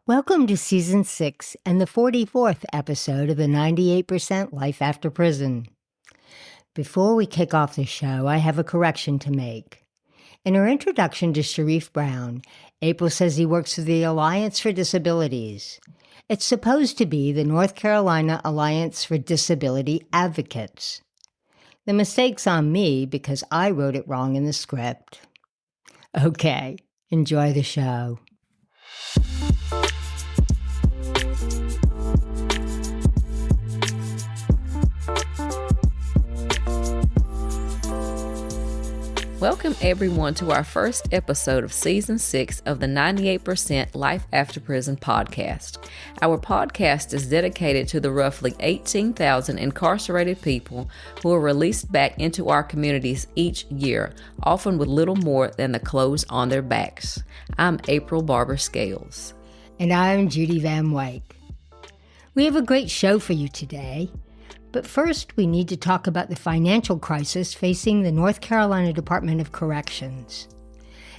Welcome to Season 6 and the 44th episode of the 98% Life After Prison. Before we kick off the show, I have a correction to make. In her introduction to Sharif Brown, April says he works for the Alliance for Disabilities. It's supposed to be the North Carolina Alliance for Disability Advocates. The mistake's on me because I wrote it wrong in the script. Okay, enjoy the show. Welcome everyone to our first episode of Season 6 of the 98% Life After Prison podcast. Our podcast is dedicated to the roughly 18,000 incarcerated people who are released back into our communities each year, often with little more than the clothes on their backs. I'm April Barber Scales. And I'm Judy Van Wyk. We have a great show for you today. But first, we need to talk about the financial crisis facing the North Carolina Department of Corrections.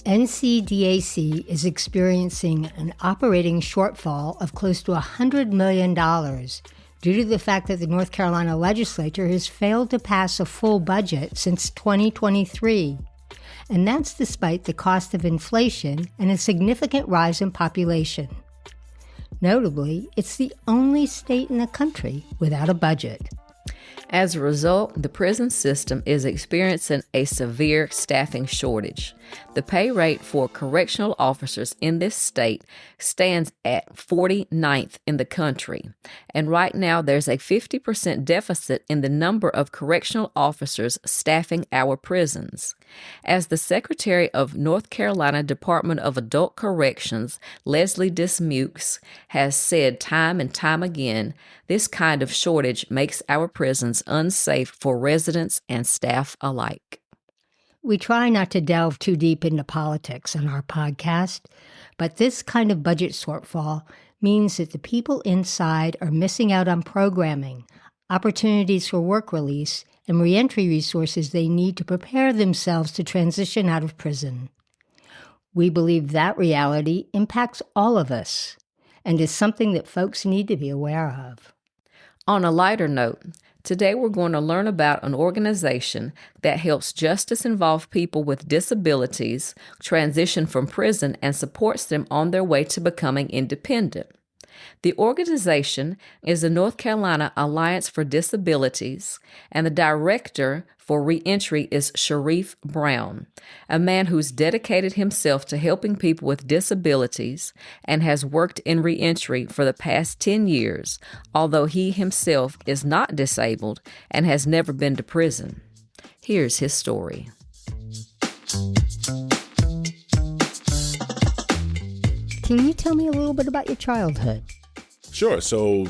NCDAC is experiencing an operating shortfall of close to $100 million due to the fact that the North Carolina legislature has failed to pass a full budget since 2023. And that's despite the cost of inflation and a significant rise in population. Notably, it's the only state in the country without a budget. As a result, the prison system is experiencing a severe staffing shortage. The pay rate for correctional officers in this state stands at 49th in the country. And right now, there's a 50% deficit in the number of correctional officers staffing our prisons. As the Secretary of North Carolina Department of Adult Corrections, Leslie Dismukes, has said time and time again, this kind of shortage makes our prisons unsafe for residents and staff alike. We try not to delve too deep into politics on our podcast, but this kind of budget shortfall means that the people inside are missing out on programming, opportunities for work release, and reentry resources they need to prepare themselves to transition out of prison. We believe that reality impacts all of us and is something that folks need to be aware of. On a lighter note, today we're going to learn about an organization that helps justice-involved people with disabilities transition from prison and supports them on their way to becoming independent. The organization is the North Carolina Alliance for Disabilities, and the director for reentry is Sharif Brown, a man who's dedicated himself to helping people with disabilities and has worked in reentry for the past 10 years, although he himself is not disabled and has never been to prison. Here's his story. Can you tell me a little bit about your childhood? Sure. So,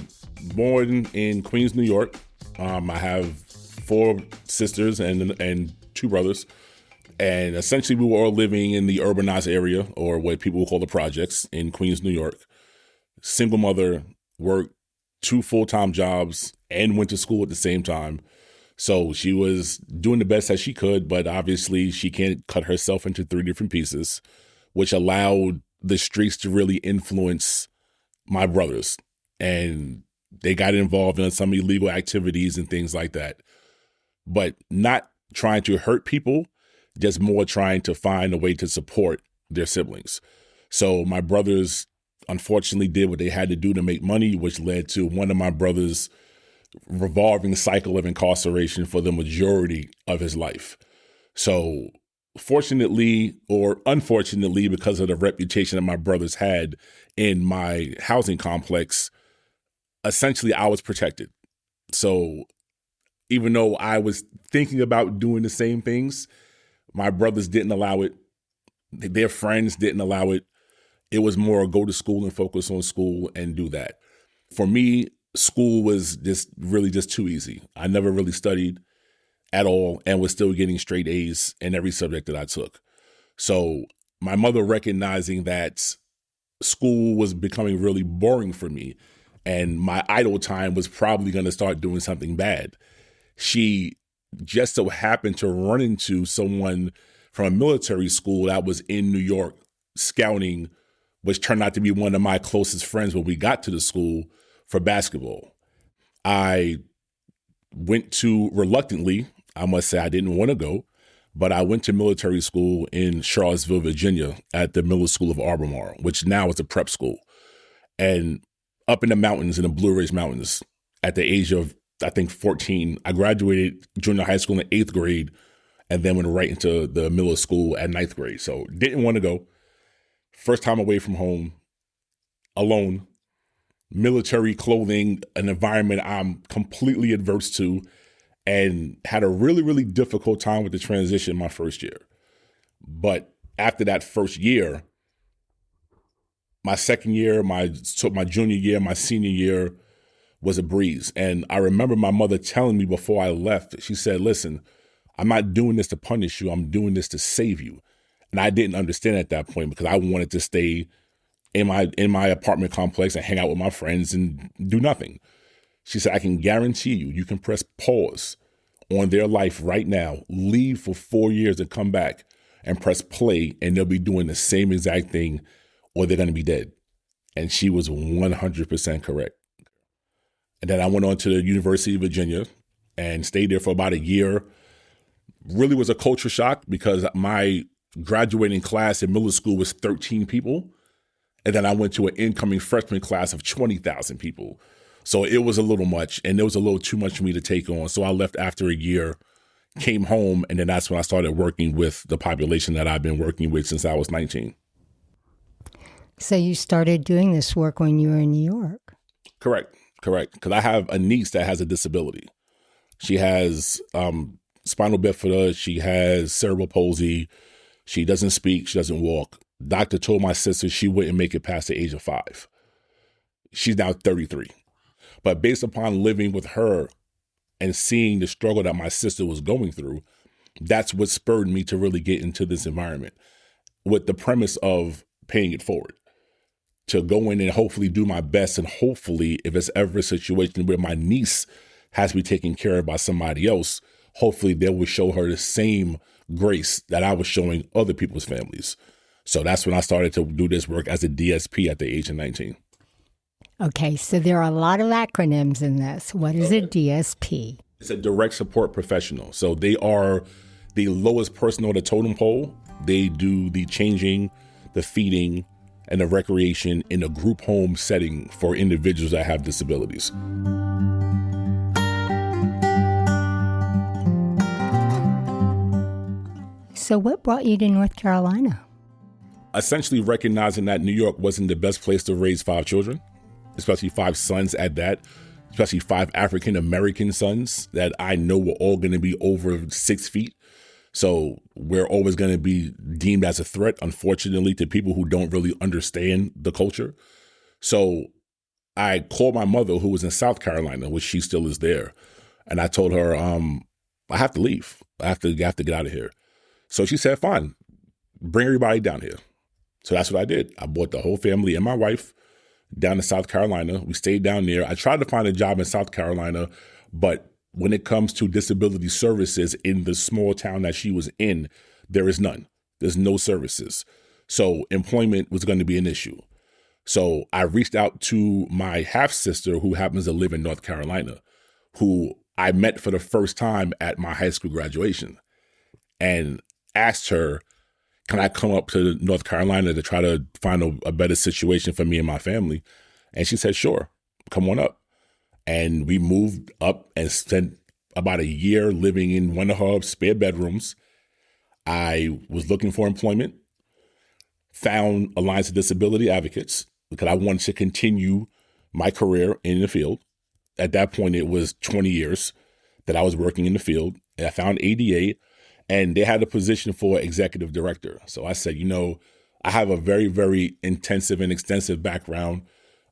born in Queens, New York. I have 4 sisters and 2 brothers. And essentially, we were all living in the urbanized area, or what people call the projects, in Queens, New York. Single mother, worked 2 full-time jobs, and went to school at the same time. So she was doing the best that she could, but obviously she can't cut herself into 3 different pieces, which allowed the streets to really influence my brothers. And they got involved in some illegal activities and things like that. But not trying to hurt people, just more trying to find a way to support their siblings. So my brothers unfortunately did what they had to do to make money, which led to one of my brothers' revolving cycle of incarceration for the majority of his life. So fortunately or unfortunately, because of the reputation that my brothers had in my housing complex, essentially I was protected. So even though I was thinking about doing the same things, my brothers didn't allow it. Their friends didn't allow it. It was more go to school and focus on school and do that. For me, school was just too easy. I never really studied at all and was still getting straight A's in every subject that I took. So my mother, recognizing that school was becoming really boring for me and my idle time was probably going to start doing something bad, she just so happened to run into someone from a military school that was in New York scouting which turned out to be one of my closest friends when we got to the school for basketball. I went to, reluctantly, I must say I didn't want to go, but I went to military school in Charlottesville, Virginia at the Miller School of Albemarle, which now is a prep school. And up in the mountains, in the Blue Ridge Mountains, at the age of, I think, 14, I graduated junior high school in the 8th grade and then went right into the Miller School at 9th grade. So didn't want to go. First time away from home, alone, military clothing, an environment I'm completely adverse to, and had a really, really difficult time with the transition my first year. But after that first year, my second year, my junior year, my senior year was a breeze. And I remember my mother telling me before I left, she said, listen, I'm not doing this to punish you. I'm doing this to save you. And I didn't understand at that point because I wanted to stay in my apartment complex and hang out with my friends and do nothing. She said, I can guarantee you can press pause on their life right now, leave for 4 years and come back and press play, and they'll be doing the same exact thing or they're going to be dead. And she was 100% correct. And then I went on to the University of Virginia and stayed there for about a year. Really was a culture shock because my graduating class in Miller School was 13 people. And then I went to an incoming freshman class of 20,000 people. So it was a little much, and it was a little too much for me to take on. So I left after a year, came home, and then that's when I started working with the population that I've been working with since I was 19. So you started doing this work when you were in New York? Correct. Because I have a niece that has a disability. She has spinal bifida. She has cerebral palsy. She doesn't speak. She doesn't walk. Doctor told my sister she wouldn't make it past the age of 5. She's now 33. But based upon living with her and seeing the struggle that my sister was going through, that's what spurred me to really get into this environment with the premise of paying it forward, to go in and hopefully do my best. And hopefully, if it's ever a situation where my niece has to be taken care of by somebody else, hopefully they will show her the same grace that I was showing other people's families. So that's when I started to do this work as a DSP at the age of 19. Okay, so there are a lot of acronyms in this. What is a DSP? It's a direct support professional. So they are the lowest person on the totem pole. They do the changing, the feeding, and the recreation in a group home setting for individuals that have disabilities. So what brought you to North Carolina? Essentially recognizing that New York wasn't the best place to raise 5 children, especially 5 sons at that, especially 5 African-American sons that I know were all going to be over 6 feet. So we're always going to be deemed as a threat, unfortunately, to people who don't really understand the culture. So I called my mother, who was in South Carolina, which she still is there. And I told her, I have to leave. I have to get out of here. So she said, fine, bring everybody down here. So that's what I did. I brought the whole family and my wife down to South Carolina. We stayed down there. I tried to find a job in South Carolina, but when it comes to disability services in the small town that she was in, there is none. There's no services. So employment was going to be an issue. So I reached out to my half-sister who happens to live in North Carolina, who I met for the first time at my high school graduation, and asked her, can I come up to North Carolina to try to find a better situation for me and my family? And she said, sure, come on up. And we moved up and spent about a year living in one of her spare bedrooms. I was looking for employment, found Alliance of Disability Advocates because I wanted to continue my career in the field. At that point, it was 20 years that I was working in the field. And I found ADA, and they had a position for executive director. So I said, I have a very, very intensive and extensive background.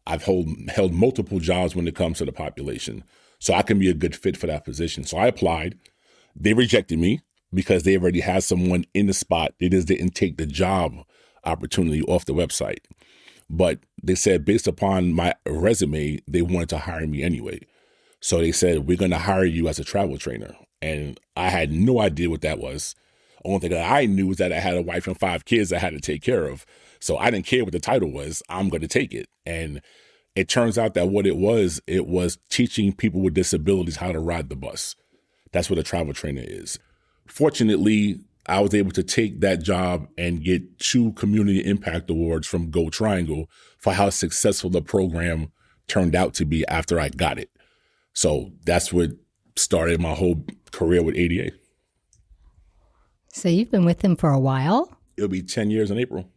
I've held multiple jobs when it comes to the population. So I can be a good fit for that position. So I applied. They rejected me because they already had someone in the spot. They just didn't take the job opportunity off the website. But they said based upon my resume, they wanted to hire me anyway. So they said, we're going to hire you as a travel trainer. And I had no idea what that was. Only thing that I knew was that I had a wife and 5 kids I had to take care of. So I didn't care what the title was. I'm going to take it. And it turns out that what it was teaching people with disabilities how to ride the bus. That's what a travel trainer is. Fortunately, I was able to take that job and get 2 community impact awards from Gold Triangle for how successful the program turned out to be after I got it. So that's what started my whole career with ADA. So you've been with them for a while? It'll be 10 years in April.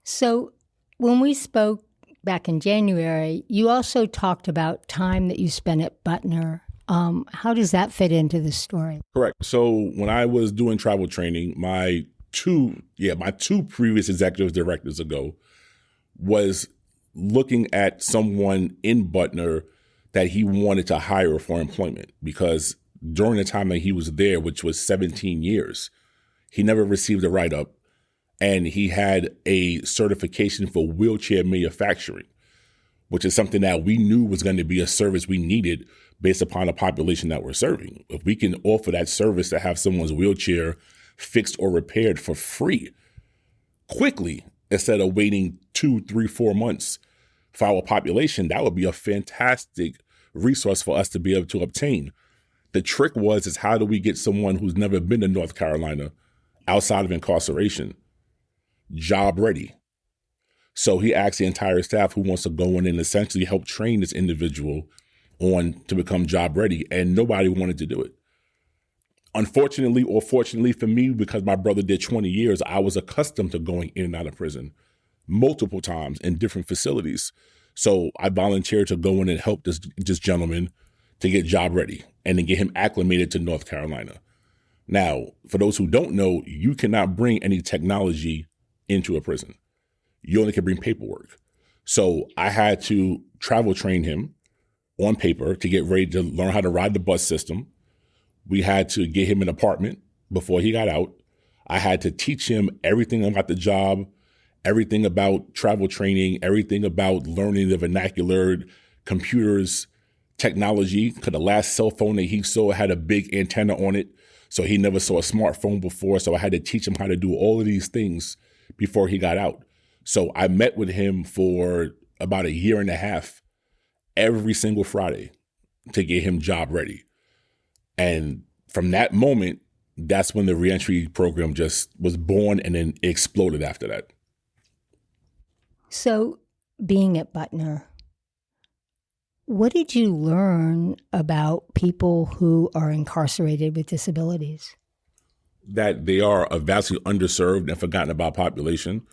So when we spoke back in January, you also talked about time that you spent at Butner. How does that fit into the story? Correct. So when I was doing travel training, my two previous executive directors ago was looking at someone in Butner that he wanted to hire for employment, because during the time that he was there, which was 17 years, he never received a write-up, and he had a certification for wheelchair manufacturing, which is something that we knew was going to be a service we needed based upon the population that we're serving. If we can offer that service to have someone's wheelchair fixed or repaired for free quickly, instead of waiting 2, 3, 4 months for our population, that would be a fantastic resource for us to be able to obtain. The trick is how do we get someone who's never been to North Carolina outside of incarceration job ready? So he asked the entire staff who wants to go in and essentially help train this individual on to become job ready, and nobody wanted to do it. Unfortunately, or fortunately for me, because my brother did 20 years, I was accustomed to going in and out of prison multiple times in different facilities. So I volunteered to go in and help this gentleman to get job ready and then get him acclimated to North Carolina. Now, for those who don't know, you cannot bring any technology into a prison. You only can bring paperwork. So I had to travel train him on paper to get ready to learn how to ride the bus system. We had to get him an apartment before he got out. I had to teach him everything about the job, everything about travel training, everything about learning the vernacular, computers, technology, because the last cell phone that he saw had a big antenna on it. So he never saw a smartphone before. So I had to teach him how to do all of these things before he got out. So I met with him for about 1.5 years, every single Friday, to get him job ready. And from that moment, that's when the reentry program just was born, and then it exploded after that. So being at Butner, what did you learn about people who are incarcerated with disabilities? That they are a vastly underserved and forgotten about population.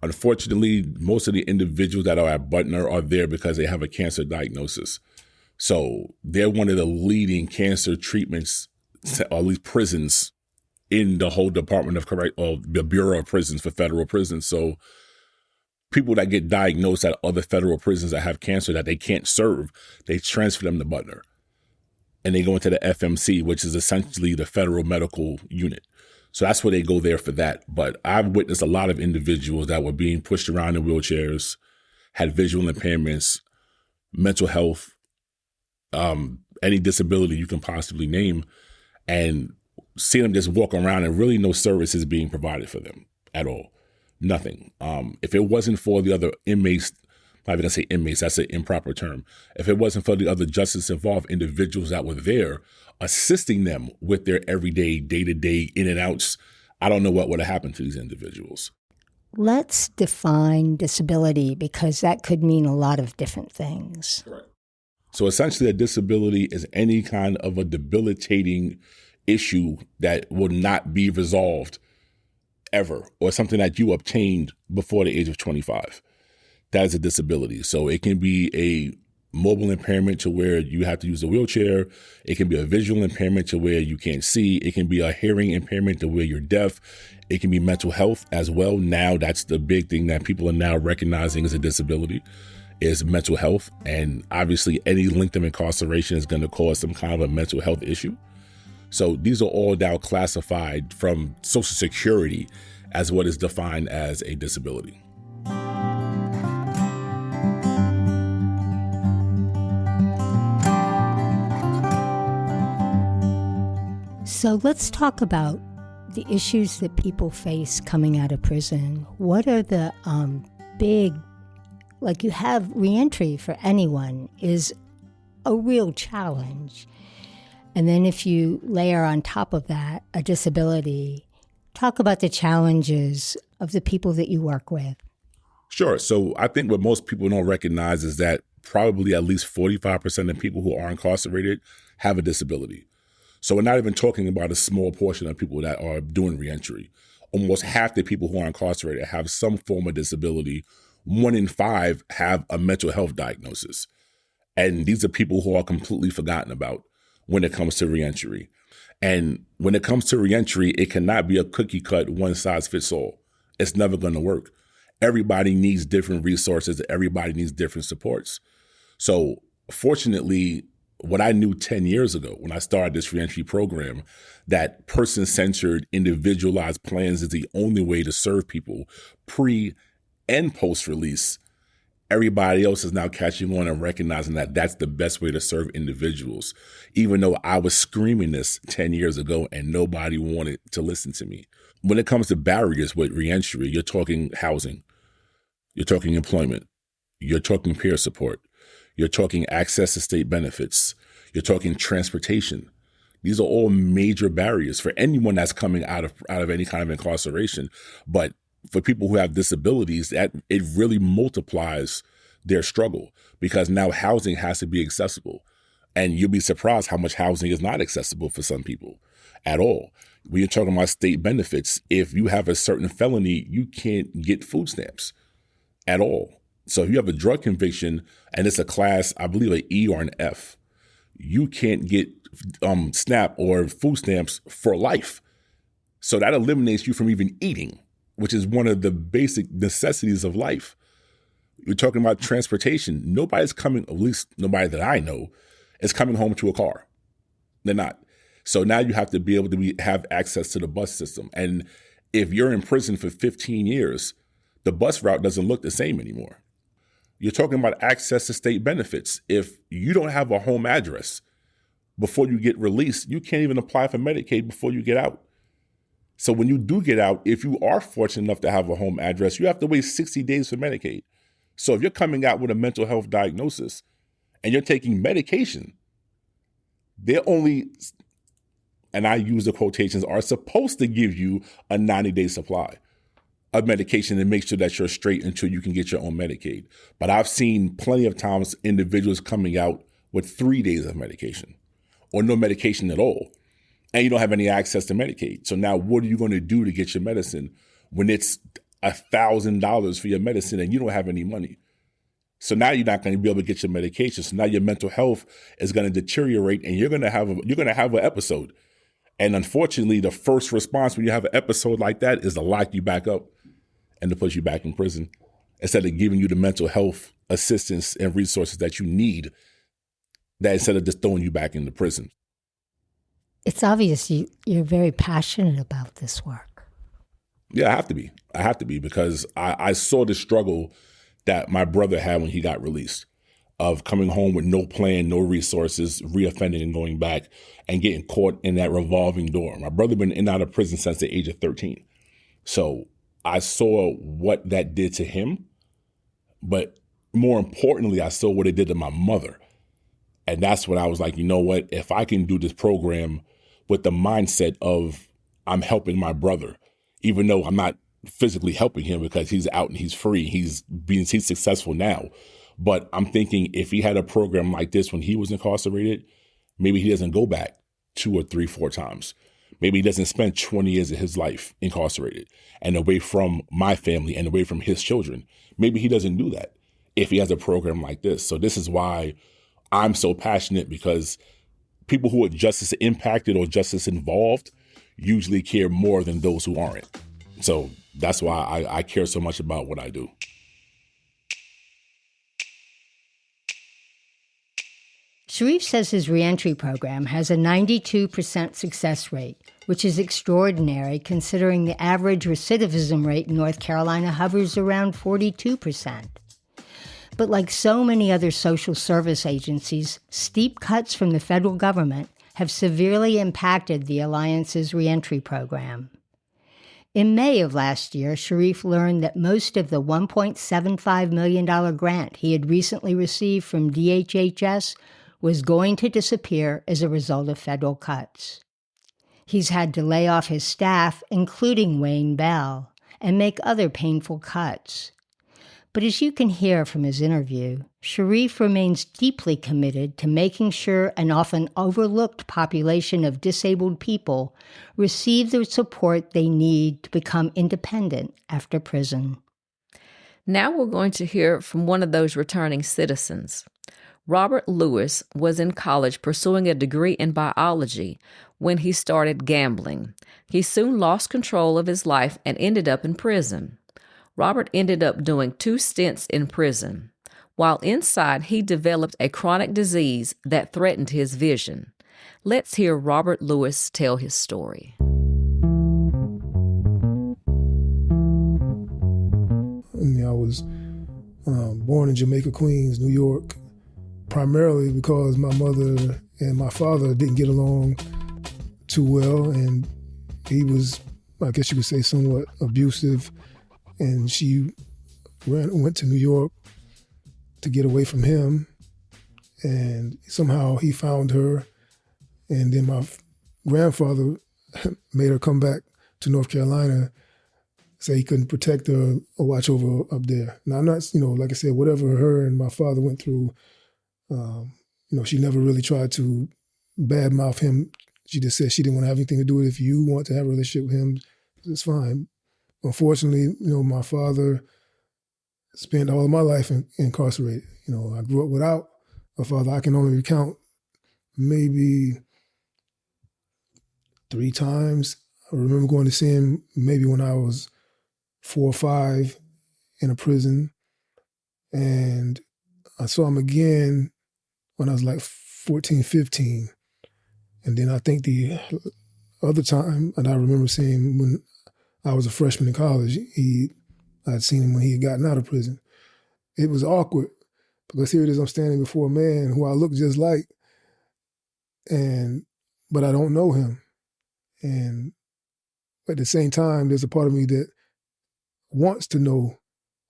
Unfortunately, most of the individuals that are at Butner are there because they have a cancer diagnosis. So they're one of the leading cancer treatments, or at least prisons, in the whole Department of the Bureau of Prisons for federal prisons. So people that get diagnosed at other federal prisons that have cancer that they can't serve, they transfer them to Butner. And they go into the FMC, which is essentially the federal medical unit. So that's where they go there for that. But I've witnessed a lot of individuals that were being pushed around in wheelchairs, had visual impairments, mental health, any disability you can possibly name, and seeing them just walk around and really no service is being provided for them at all. Nothing. If it wasn't for the other inmates, I'm not even gonna say inmates, that's an improper term. If it wasn't for the other justice involved individuals that were there assisting them with their everyday, day-to-day in and outs, I don't know what would have happened to these individuals. Let's define disability, because that could mean a lot of different things. Correct. So essentially a disability is any kind of a debilitating issue that will not be resolved ever, or something that you obtained before the age of 25. That is a disability. So it can be a mobile impairment to where you have to use a wheelchair. It can be a visual impairment to where you can't see. It can be a hearing impairment to where you're deaf. It can be mental health as well. Now that's the big thing that people are now recognizing as a disability, is mental health. And obviously any length of incarceration is going to cause some kind of a mental health issue. So these are all now classified from Social Security as what is defined as a disability. So let's talk about the issues that people face coming out of prison, what are the big, like you have reentry for anyone is a real challenge. And then if you layer on top of that a disability, talk about the challenges of the people that you work with. Sure. So I think what most people don't recognize is that probably at least 45% of people who are incarcerated have a disability. So we're not even talking about a small portion of people that are doing reentry. Almost half the people who are incarcerated have some form of disability. 1 in 5 have a mental health diagnosis. And these are people who are completely forgotten about when it comes to reentry. And when it comes to reentry, it cannot be a cookie cut, one size fits all. It's never going to work. Everybody needs different resources. Everybody needs different supports. So fortunately, what I knew 10 years ago when I started this reentry program, that person-centered, individualized plans is the only way to serve people pre and post-release. Everybody else is now catching on and recognizing that that's the best way to serve individuals, even though I was screaming this 10 years ago and nobody wanted to listen to me. When it comes to barriers with reentry, you're talking housing, you're talking employment, you're talking peer support, you're talking access to state benefits, you're talking transportation. These are all major barriers for anyone that's coming out of any kind of incarceration. But for people who have disabilities, that it really multiplies their struggle because now housing has to be accessible. And you'll be surprised how much housing is not accessible for some people at all. When you're talking about state benefits, if you have a certain felony, you can't get food stamps at all. So if you have a drug conviction and it's a class, I believe an E or an F, you can't get SNAP or food stamps for life. So that eliminates you from even eating, which is one of the basic necessities of life. You're talking about transportation. Nobody's coming, at least nobody that I know, is coming home to a car. They're not. So now you have to be able to have access to the bus system. And if you're in prison for 15 years, the bus route doesn't look the same anymore. You're talking about access to state benefits. If you don't have a home address before you get released, you can't even apply for Medicaid before you get out. So when you do get out, if you are fortunate enough to have a home address, you have to wait 60 days for Medicaid. So if you're coming out with a mental health diagnosis and you're taking medication, they're only, and I use the quotations, are supposed to give you a 90-day supply of medication and make sure that you're straight until you can get your own Medicaid. But I've seen plenty of times individuals coming out with 3 days of medication or no medication at all, and you don't have any access to Medicaid. So now what are you going to do to get your medicine when it's $1,000 for your medicine and you don't have any money? So now you're not going to be able to get your medication. So now your mental health is going to deteriorate and you're going to have an episode. And unfortunately, the first response when you have an episode like that is to lock you back up and to put you back in prison instead of giving you the mental health assistance and resources that you need, that instead of just throwing you back into prison. It's obvious you're very passionate about this work. Yeah, I have to be. I have to be because I saw the struggle that my brother had when he got released, of coming home with no plan, no resources, reoffending and going back and getting caught in that revolving door. My brother been in and out of prison since the age of 13. So I saw what that did to him. But more importantly, I saw what it did to my mother. And that's when I was like, you know what? If I can do this program with the mindset of I'm helping my brother, even though I'm not physically helping him because he's out and he's free, he's successful now. But I'm thinking if he had a program like this when he was incarcerated, maybe he doesn't go back 2 or 3, 4 times. Maybe he doesn't spend 20 years of his life incarcerated and away from my family and away from his children. Maybe he doesn't do that if he has a program like this. So this is why I'm so passionate, because people who are justice impacted or justice involved usually care more than those who aren't. So that's why I care so much about what I do. Sharif says his reentry program has a 92% success rate, which is extraordinary considering the average recidivism rate in North Carolina hovers around 42%. But like so many other social service agencies, steep cuts from the federal government have severely impacted the Alliance's reentry program. In May of last year, Sharif learned that most of the $1.75 million grant he had recently received from DHHS was going to disappear as a result of federal cuts. He's had to lay off his staff, including Wayne Bell, and make other painful cuts. But as you can hear from his interview, Sharif remains deeply committed to making sure an often overlooked population of disabled people receive the support they need to become independent after prison. Now we're going to hear from one of those returning citizens. Robert Lewis was in college pursuing a degree in biology when he started gambling. He soon lost control of his life and ended up in prison. Robert ended up doing 2 stints in prison. While inside, he developed a chronic disease that threatened his vision. Let's hear Robert Lewis tell his story. I was born in Jamaica, Queens, New York, primarily because my mother and my father didn't get along too well, and he was, I guess you could say, somewhat abusive, and she went to New York to get away from him, and somehow he found her, and then my grandfather made her come back to North Carolina, say he couldn't protect her or watch over her up there. Now, I'm not, like I said, whatever her and my father went through, she never really tried to badmouth him. She just said she didn't want to have anything to do with it. If you want to have a relationship with him, it's fine. Unfortunately, my father spent all of my life incarcerated. I grew up without a father. I can only recount maybe 3 times. I remember going to see him maybe when I was 4 or 5 in a prison. And I saw him again when I was like 14, 15. And then I think the other time, and I remember seeing him when I was a freshman in college, I'd seen him when he had gotten out of prison. It was awkward because here it is, I'm standing before a man who I look just like, but I don't know him. And at the same time, there's a part of me that wants to know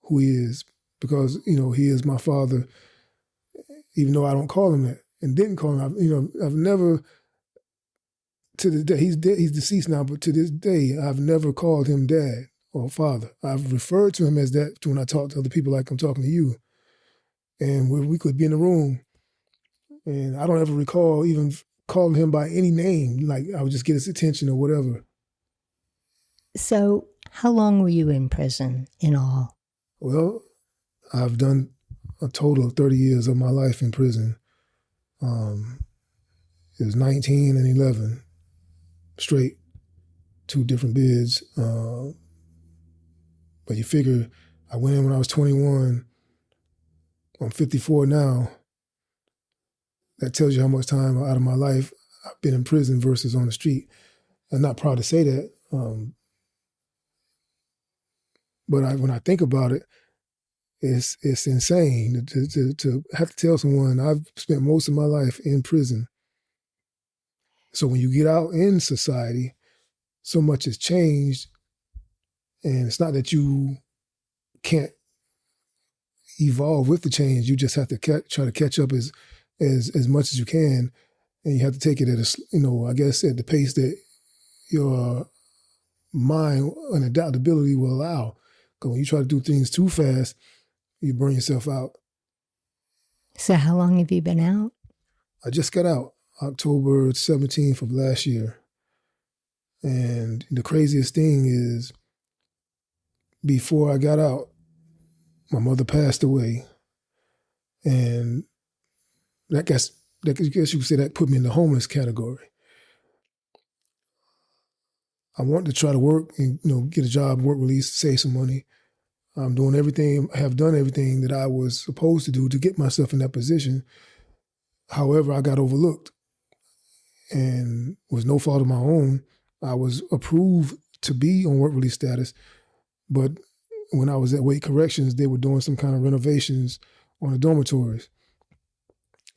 who he is because, he is my father, even though I don't call him that and didn't call him. I've never, to this day, he's deceased now, but to this day, I've never called him dad or father. I've referred to him as that when I talk to other people like I'm talking to you. And we could be in the room, and I don't ever recall even calling him by any name, like I would just get his attention or whatever. So how long were you in prison in all? Well, I've done a total of 30 years of my life in prison. It was 19 and 11, straight, 2 different bids. But you figure I went in when I was 21. I'm 54 now. That tells you how much time out of my life I've been in prison versus on the street. I'm not proud to say that. But when I think about it, it's insane to have to tell someone I've spent most of my life in prison. So when you get out in society, so much has changed, and it's not that you can't evolve with the change. You just have to try to catch up as much as you can, and you have to take it at I guess at the pace that your mind and adaptability will allow. Because when you try to do things too fast, you burn yourself out. So how long have you been out? I just got out October 17th of last year. And the craziest thing is, before I got out, my mother passed away. And I guess you could say that put me in the homeless category. I wanted to try to work and, get a job, work release, save some money. I'm doing everything, have done everything that I was supposed to do to get myself in that position. However, I got overlooked, and was no fault of my own. I was approved to be on work release status, but when I was at Wake Corrections, they were doing some kind of renovations on the dormitories.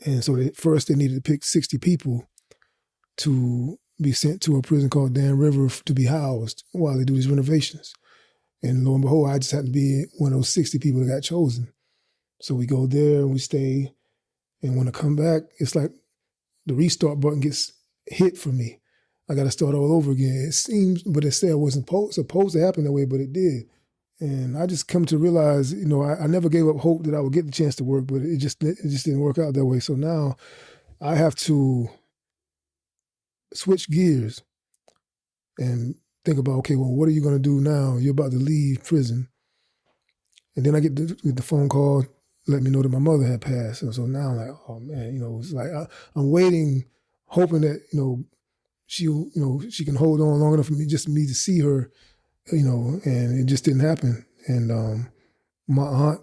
And so first they needed to pick 60 people to be sent to a prison called Dan River to be housed while they do these renovations. And lo and behold, I just happened to be one of those 60 people that got chosen. So we go there and we stay. And when I come back, it's like the restart button gets hit for me. I got to start all over again. It seems, but it said it wasn't supposed to happen that way, but it did. And I just come to realize, I never gave up hope that I would get the chance to work, but it just didn't work out that way. So now I have to switch gears and think about, okay, well, what are you going to do now? You're about to leave prison. And then I get the phone call, let me know that my mother had passed. And so now I'm like, oh man, it's like I'm waiting, hoping that, she can hold on long enough for me to see her, and it just didn't happen. And my aunt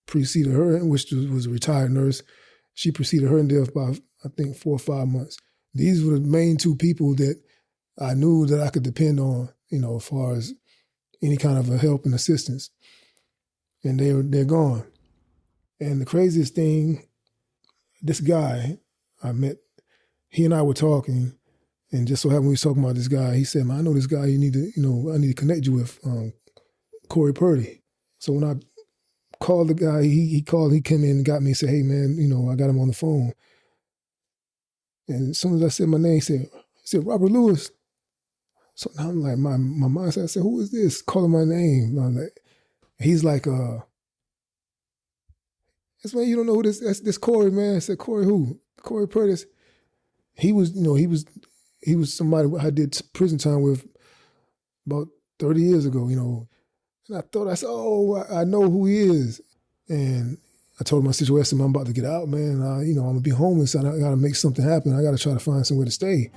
preceded her, which was a retired nurse. She preceded her in death by, I think, 4 or 5 months. These were the main two people that I knew that I could depend on, as far as any kind of a help and assistance. And they're gone. And the craziest thing, this guy I met, he and I were talking, and just so happened we was talking about this guy. He said, man, I know this guy I need to connect you with, Corey Purdy. So when I called the guy, he came in and got me and said, hey man, I got him on the phone. And as soon as I said my name, he said, Robert Lewis. So now I'm like, my mind said, I said, who is this? Calling my name. I'm like, he's like, this man, you don't know who this Corey, man. I said, Corey who? Corey Purdy. He was somebody I did prison time with about 30 years ago, And I said, oh, I know who he is. And I told him my situation, I'm about to get out, man. I'm going to be homeless. I got to make something happen. I got to try to find somewhere to stay.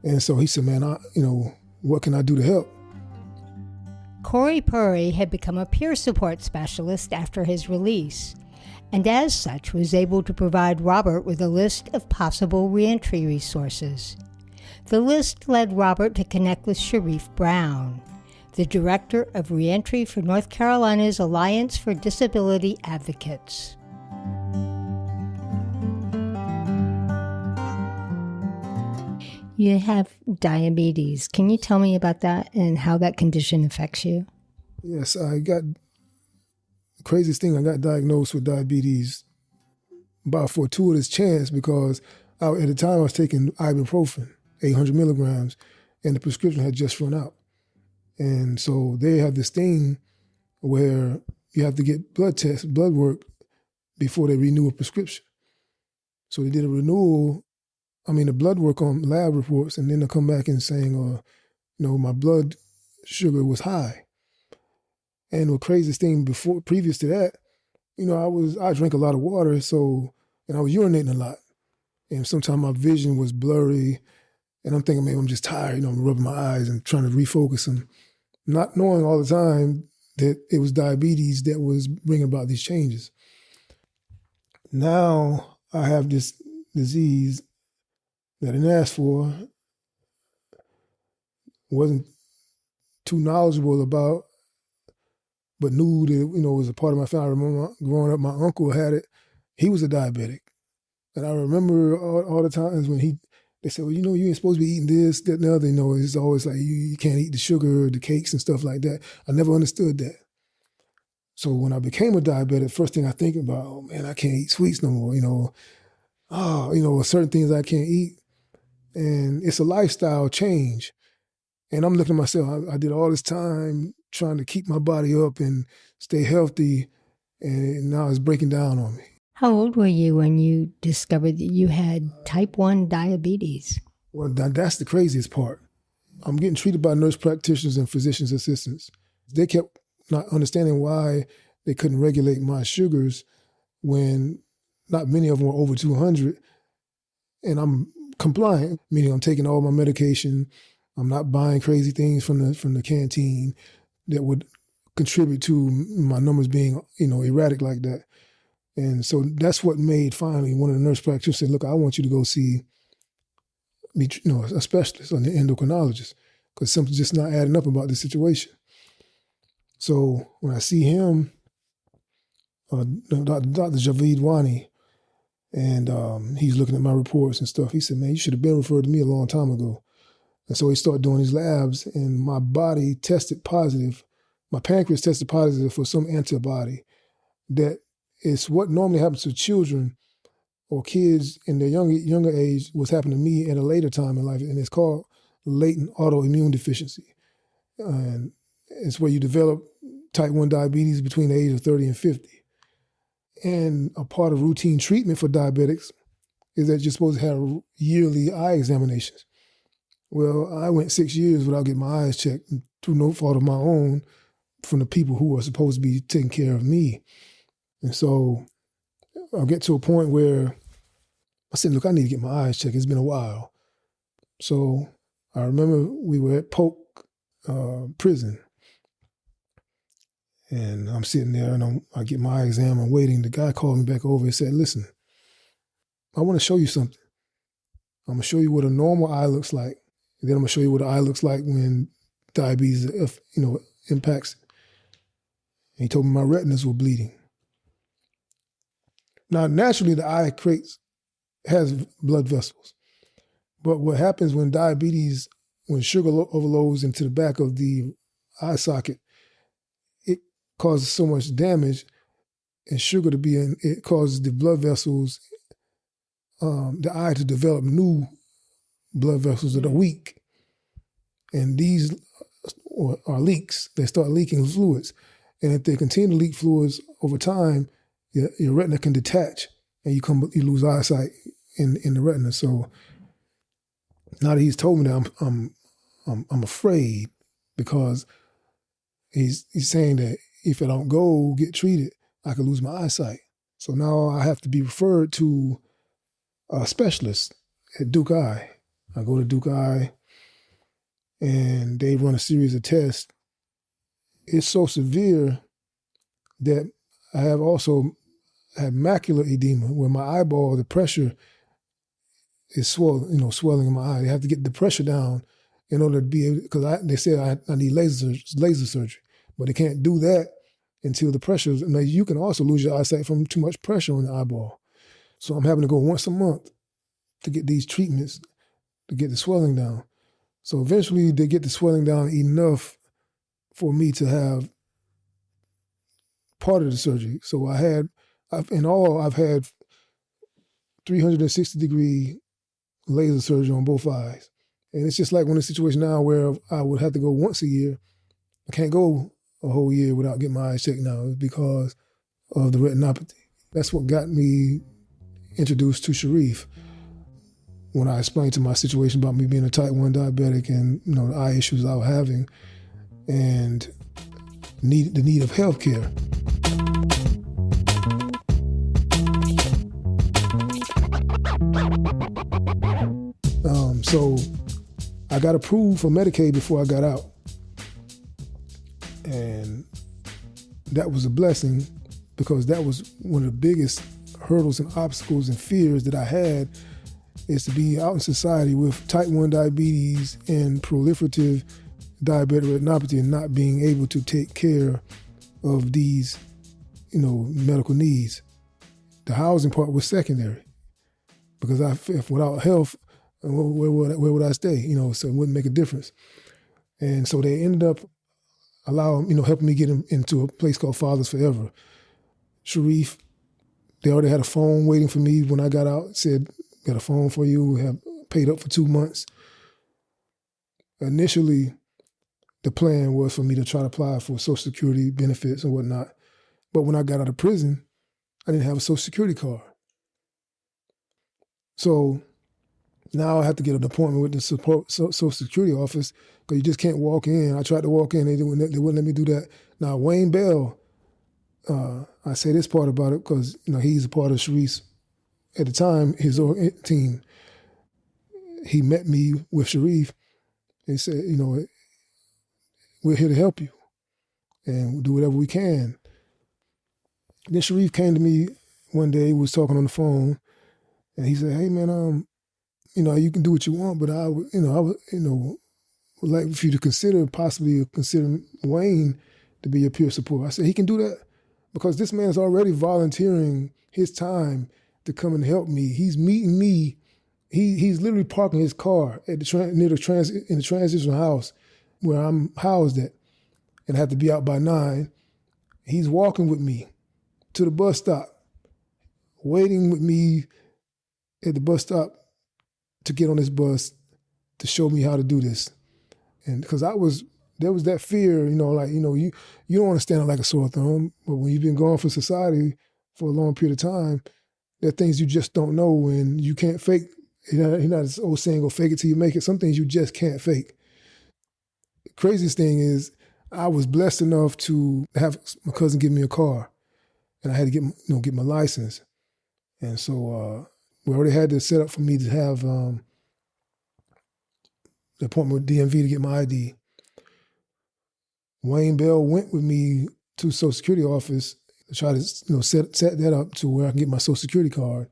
And so he said, man, what can I do to help? Corey Purdy had become a peer support specialist after his release, and as such was able to provide Robert with a list of possible reentry resources. The list led Robert to connect with Sharif Brown, the director of reentry for North Carolina's Alliance for Disability Advocates. You have diabetes. Can you tell me about that and how that condition affects you? Yes, the craziest thing, I got diagnosed with diabetes by a fortuitous chance because at the time I was taking ibuprofen, 800 milligrams, and the prescription had just run out. And so they have this thing where you have to get blood work before they renew a prescription. So they did a renewal, the blood work on lab reports, and then they'll come back and saying, my blood sugar was high. And the craziest thing previous to that, I drank a lot of water, and I was urinating a lot. And sometimes my vision was blurry, and I'm thinking maybe I'm just tired, I'm rubbing my eyes and trying to refocus them, not knowing all the time that it was diabetes that was bringing about these changes. Now I have this disease that I didn't ask for, wasn't too knowledgeable about, but knew that, it was a part of my family. I remember growing up, my uncle had it. He was a diabetic. And I remember all the times when they said, well, you ain't supposed to be eating this, that, and the other. It's always like you can't eat the sugar, the cakes and stuff like that. I never understood that. So when I became a diabetic, first thing I think about, oh man, I can't eat sweets no more, certain things I can't eat. And it's a lifestyle change. And I'm looking at myself, I did all this time trying to keep my body up and stay healthy, and now it's breaking down on me. How old were you when you discovered that you had type 1 diabetes? Well, that's the craziest part. I'm getting treated by nurse practitioners and physician's assistants. They kept not understanding why they couldn't regulate my sugars when not many of them were over 200, and I'm compliant, meaning I'm taking all my medication. I'm not buying crazy things from the canteen that would contribute to my numbers being, erratic like that. And so that's what made finally one of the nurse practitioners said, look, I want you to go see a specialist, an endocrinologist, because something's just not adding up about this situation. So when I see him, Dr. Javid Wani, And he's looking at my reports and stuff. He said, man, you should have been referred to me a long time ago. And so he started doing his labs, and my body tested positive. My pancreas tested positive for some antibody that is what normally happens to children or kids in their younger age, was happening to me at a later time in life, and it's called latent autoimmune deficiency. And it's where you develop type 1 diabetes between the age of 30 and 50. And a part of routine treatment for diabetics is that you're supposed to have yearly eye examinations. Well, I went 6 years without getting my eyes checked through no fault of my own from the people who are supposed to be taking care of me. And so I'll get to a point where I said, look, I need to get my eyes checked. It's been a while. So I remember we were at Polk prison. And I'm sitting there and I get my eye exam. I'm waiting. The guy called me back over and said, listen, I want to show you something. I'm going to show you what a normal eye looks like. And then I'm going to show you what an eye looks like when diabetes, impacts. And he told me my retinas were bleeding. Now, naturally, the eye has blood vessels. But what happens when sugar overloads into the back of the eye socket, it causes so much damage, and sugar to be in, it causes the blood vessels, the eye to develop new blood vessels that are weak. And these are leaks. They start leaking fluids. And if they continue to leak fluids over time, your retina can detach and you lose eyesight in the retina. So now that he's told me that, I'm afraid, because he's saying that if I don't go get treated, I could lose my eyesight. So now I have to be referred to a specialist at Duke Eye. I go to Duke Eye and they run a series of tests. It's so severe that I have also had macular edema, where my eyeball, the pressure is swelling in my eye. They have to get the pressure down in order to be able, because they said I need laser surgery, but they can't do that until the pressure. Now, you can also lose your eyesight from too much pressure on the eyeball. So I'm having to go once a month to get these treatments to get the swelling down. So eventually they get the swelling down enough for me to have part of the surgery. So I've had 360-degree laser surgery on both eyes. And it's just like when the situation now where I would have to go once a year. I can't go a whole year without getting my eyes checked now. It's because of the retinopathy. That's what got me introduced to Sharif. When I explained to my situation about me being a type 1 diabetic and the eye issues I was having and the need of health care. So I got approved for Medicaid before I got out. And that was a blessing, because that was one of the biggest hurdles and obstacles and fears that I had, is to be out in society with type 1 diabetes and proliferative diabetic retinopathy and not being able to take care of these, medical needs. The housing part was secondary, because if without health, where would I stay? So it wouldn't make a difference. And so they ended up helping me get into a place called Fathers Forever. Sharif, they already had a phone waiting for me when I got out. Said, got a phone for you. We have paid up for 2 months. Initially, the plan was for me to try to apply for Social Security benefits and whatnot. But when I got out of prison, I didn't have a Social Security card. So now I have to get an appointment with the Social Security office, because you just can't walk in. I tried to walk in. They wouldn't let me do that. Now, Wayne Bell, I say this part about it because he's a part of Sharif's, at the time, his team. He met me with Sharif and said, we're here to help you and we'll do whatever we can. Then Sharif came to me one day, we was talking on the phone, and he said, hey man, you can do what you want, but I would like for you to possibly consider Wayne to be your peer support. I said, he can do that, because this man's already volunteering his time to come and help me. He's meeting me. He's literally parking his car at in the transitional house where I'm housed at, and I have to be out by 9. He's walking with me to the bus stop, waiting with me at the bus stop to get on this bus to show me how to do this. And because there was that fear, you don't want to stand out like a sore thumb, but when you've been gone from society for a long period of time, there are things you just don't know, and you can't fake. You're not this old saying, go fake it till you make it. Some things you just can't fake. The craziest thing is I was blessed enough to have my cousin give me a car, and I had to get my license. And so we already had this set up for me to have the appointment with DMV to get my ID. Wayne Bell went with me to the Social Security office to try to set that up to where I can get my Social Security card.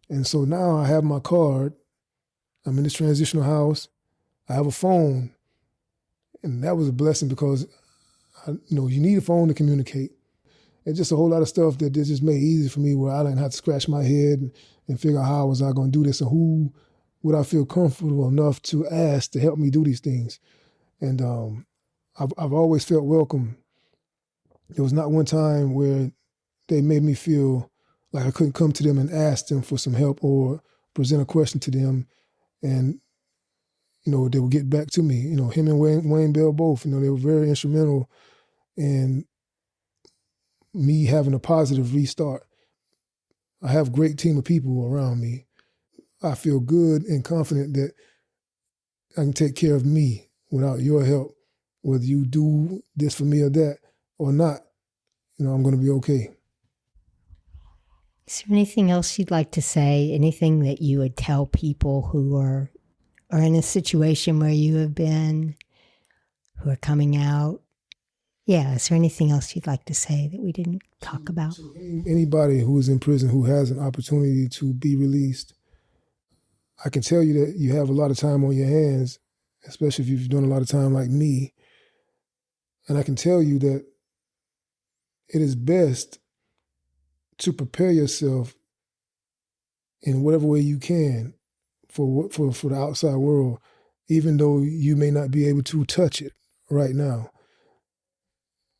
And so now I have my card. I'm in this transitional house. I have a phone. And that was a blessing because, you need a phone to communicate. And just a whole lot of stuff that just made it easy for me where I didn't have to scratch my head and figure out how was I going to do this and who would I feel comfortable enough to ask to help me do these things. And I've always felt welcome. There was not one time where they made me feel like I couldn't come to them and ask them for some help or present a question to them. And, they would get back to me. Him and Wayne Bell both, they were very instrumental in me having a positive restart. I have a great team of people around me. I feel good and confident that I can take care of me without your help. Whether you do this for me or that or not, I'm going to be okay. Is there anything else you'd like to say? Anything that you would tell people who are in a situation where you have been, who are coming out? Yeah, is there anything else you'd like to say that we didn't talk about? So anybody who is in prison who has an opportunity to be released, I can tell you that you have a lot of time on your hands, especially if you've done a lot of time like me. And I can tell you that it is best to prepare yourself in whatever way you can for the outside world, even though you may not be able to touch it right now.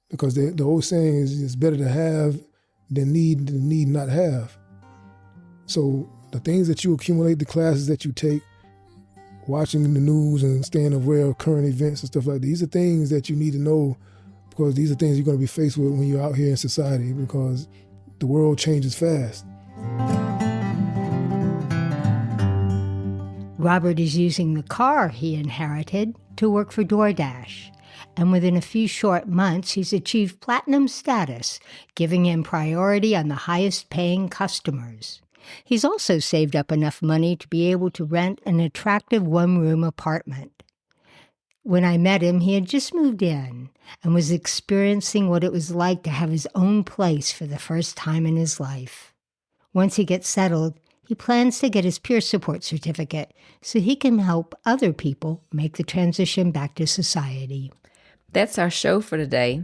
Because the old saying is it's better to have than need not have. So the things that you accumulate, the classes that you take, watching the news and staying aware of current events and stuff like that, these are things that you need to know, because these are things you're going to be faced with when you're out here in society, because the world changes fast. Robert is using the car he inherited to work for DoorDash, and within a few short months, he's achieved platinum status, giving him priority on the highest-paying customers. He's also saved up enough money to be able to rent an attractive one-room apartment. When I met him, he had just moved in and was experiencing what it was like to have his own place for the first time in his life. Once he gets settled, he plans to get his peer support certificate so he can help other people make the transition back to society. That's our show for today.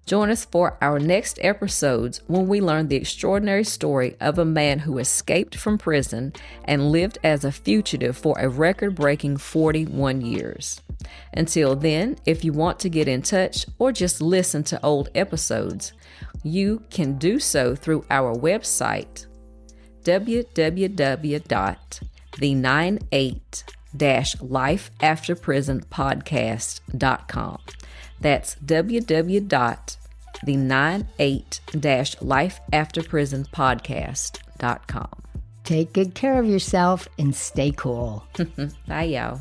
Join us for our next episodes when we learn the extraordinary story of a man who escaped from prison and lived as a fugitive for a record-breaking 41 years. Until then, if you want to get in touch or just listen to old episodes, you can do so through our website, www.the98-lifeafterprisonpodcast.com. That's www.the98-lifeafterprisonpodcast.com. Take good care of yourself and stay cool. Bye, y'all.